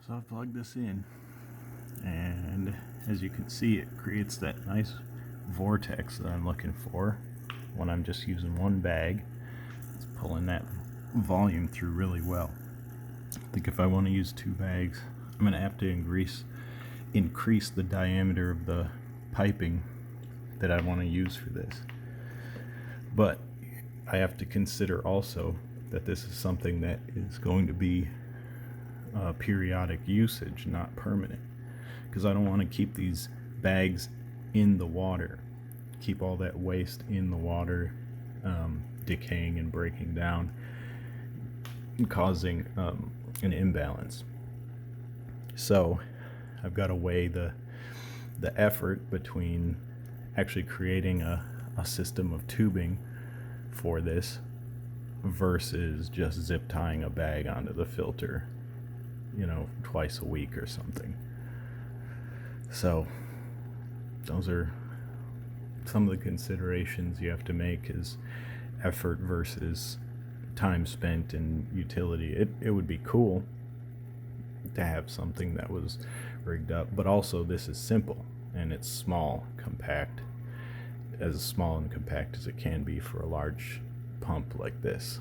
So I plug this in, and as you can see, it creates that nice vortex that I'm looking for when I'm just using one bag. It's pulling that volume through really well. I think if I want to use two bags, I'm going to have to increase the diameter of the piping that I want to use for this. But I have to consider also that this is something that is going to be periodic usage, not permanent, because I don't want to keep these bags in the water, keep all that waste in the water, decaying and breaking down and causing an imbalance. So I've got to weigh the effort between actually creating a system of tubing for this versus just zip tying a bag onto the filter, twice a week or something. So those are some of the considerations you have to make, is effort versus time spent and utility. It would be cool to have something that was rigged up, but also this is simple and it's small, compact, as small and compact as it can be for a large pump like this,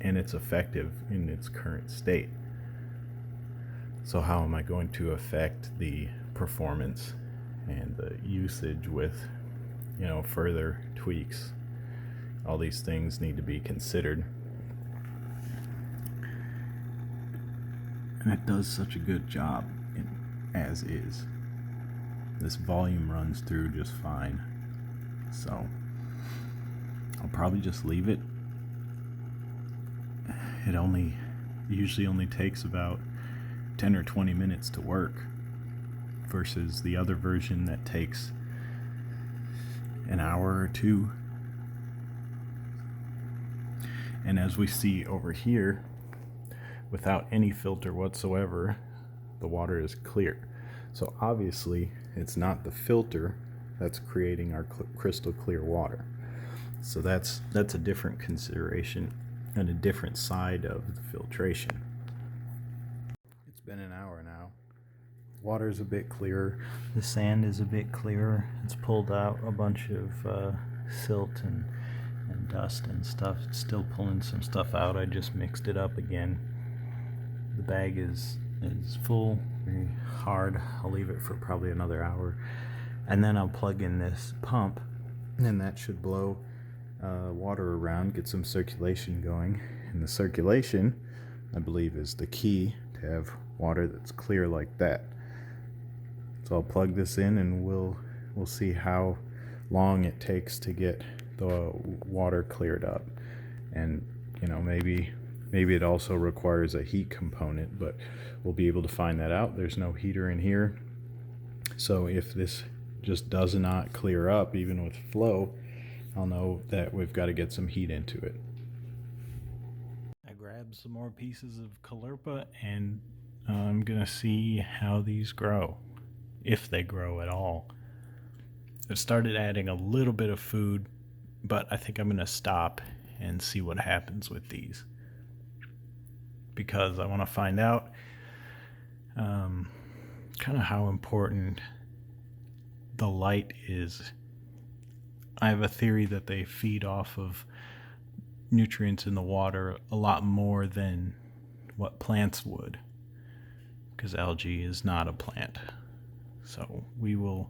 and it's effective in its current state. So how am I going to affect the performance and the usage with further tweaks? All these things need to be considered, and it does such a good job as is. This volume runs through just fine, so I'll probably just leave it. It usually only takes about 10 or 20 minutes to work, versus the other version that takes an hour or two. And as we see over here, without any filter whatsoever, the water is clear. So obviously it's not the filter that's creating our crystal clear water. So that's a different consideration and a different side of the filtration. It's been an hour now. Water is a bit clearer. The sand is a bit clearer. It's pulled out a bunch of silt and dust and stuff. It's still pulling some stuff out. I just mixed it up again. The bag is full, very hard. I'll leave it for probably another hour, and then I'll plug in this pump, and that should blow water around, get some circulation going. And the circulation, I believe, is the key to have water that's clear like that. So I'll plug this in, and we'll see how long it takes to get the water cleared up. And maybe it also requires a heat component, but we'll be able to find that out. There's no heater in here, so if this just does not clear up even with flow, I'll know that we've got to get some heat into it. I grabbed some more pieces of Caulerpa, and I'm gonna see how these grow, if they grow at all. I've started adding a little bit of food, but I think I'm gonna stop and see what happens with these, because I want to find out kind of how important the light is. I have a theory that they feed off of nutrients in the water a lot more than what plants would, because algae is not a plant. So we'll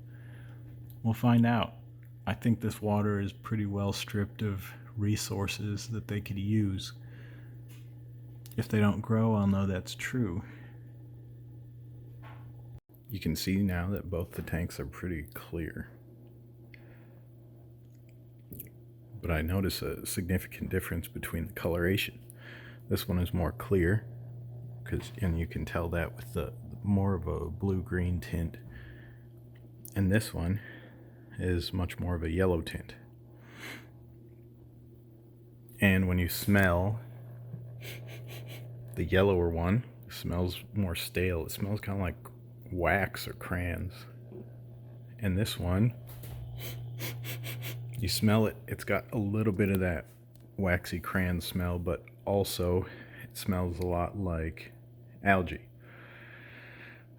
find out. I think this water is pretty well stripped of resources that they could use. If they don't grow, I'll know that's true. You can see now that both the tanks are pretty clear, but I notice a significant difference between the coloration. This one is more clear, and you can tell that with the more of a blue-green tint, and this one is much more of a yellow tint. And when you smell, the yellower one smells more stale. It smells kind of like wax or crayons. And this one, you smell it, it's got a little bit of that waxy crayon smell, but also it smells a lot like algae.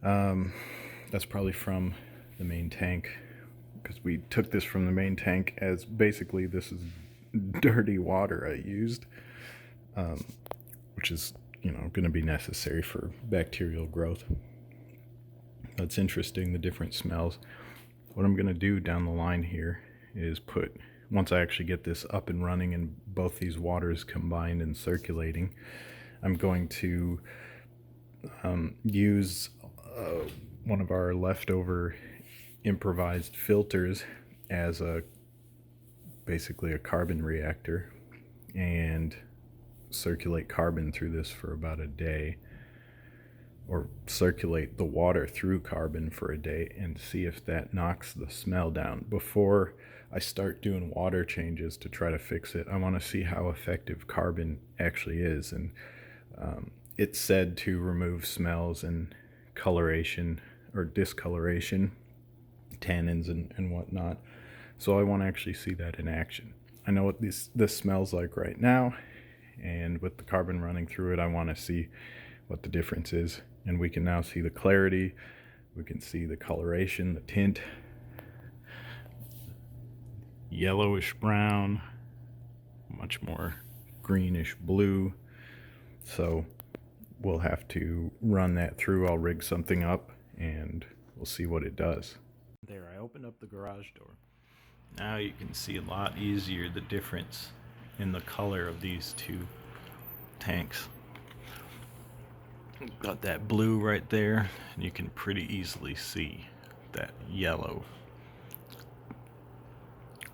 That's probably from the main tank, because we took this from the main tank as basically this is dirty water I used, which is, going to be necessary for bacterial growth. That's interesting, the different smells. What I'm going to do down the line here is once I actually get this up and running and both these waters combined and circulating, I'm going to use one of our leftover improvised filters as basically a carbon reactor, and circulate carbon through this for about a day, or circulate the water through carbon for a day, and see if that knocks the smell down. Before I start doing water changes to try to fix it, I want to see how effective carbon actually is. And it's said to remove smells and coloration or discoloration, tannins and whatnot. So I want to actually see that in action. I know what this smells like right now, and with the carbon running through it, I want to see what the difference is. And we can now see the clarity, we can see the coloration, the tint, yellowish brown, much more greenish blue. So we'll have to run that through. I'll rig something up and we'll see what it does. There, I opened up the garage door. Now you can see a lot easier the difference in the color of these two tanks. Got that blue right there, and you can pretty easily see that yellow.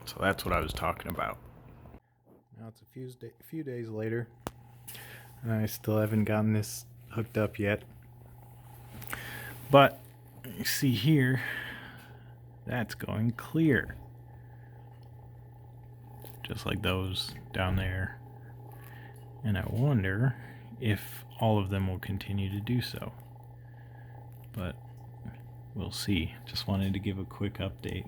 So that's what I was talking about. Now it's a few days later, and I still haven't gotten this hooked up yet. But you see here, that's going clear. Just like those down there. And I wonder if all of them will continue to do so. But we'll see. Just wanted to give a quick update.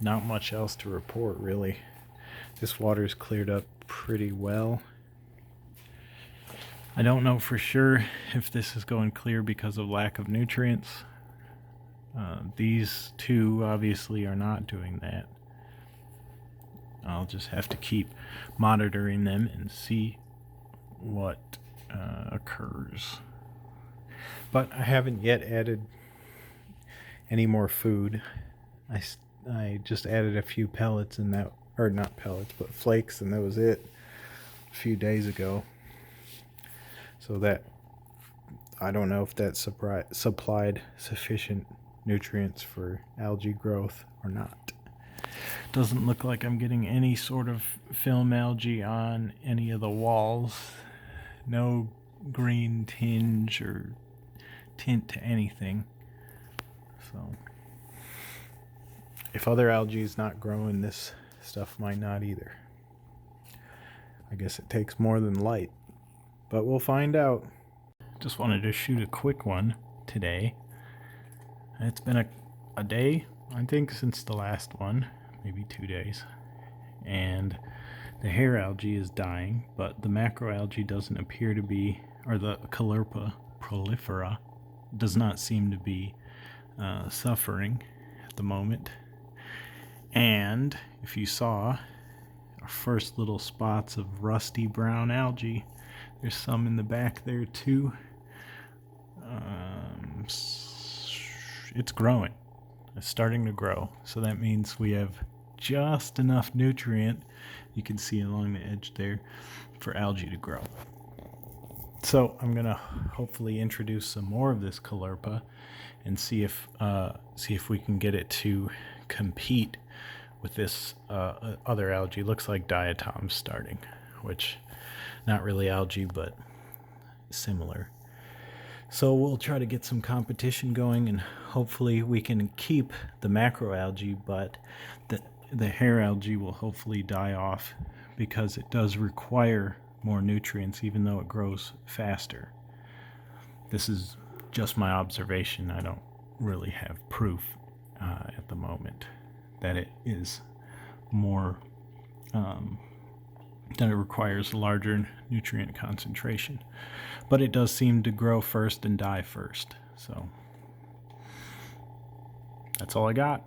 Not much else to report, really. This water's cleared up pretty well. I don't know for sure if this is going clear because of lack of nutrients. These two obviously are not doing that. I'll just have to keep monitoring them and see what occurs. But I haven't yet added any more food. I just added a few pellets, and that, or not pellets, but flakes, and that was it a few days ago. So that, I don't know if that supplied sufficient nutrients for algae growth or not. Doesn't look like I'm getting any sort of film algae on any of the walls. No green tinge or tint to anything. So if other algae is not growing, this stuff might not either. I guess it takes more than light, but we'll find out. Just wanted to shoot a quick one today. It's been a day, I think, since the last one, maybe 2 days, and the hair algae is dying, but the macroalgae doesn't appear to be, or the Caulerpa prolifera does not seem to be suffering at the moment. And if you saw our first little spots of rusty brown algae, there's some in the back there too. It's growing. It's starting to grow. So that means we have just enough nutrient, you can see along the edge there, for algae to grow. So I'm going to hopefully introduce some more of this Caulerpa and see if we can get it to compete with this other algae. Looks like diatom's starting, which not really algae, but similar. So we'll try to get some competition going, and hopefully we can keep the macroalgae, but the hair algae will hopefully die off because it does require more nutrients even though it grows faster. This is just my observation. I don't really have proof at the moment that it is more then it requires a larger nutrient concentration. But it does seem to grow first and die first. So that's all I got.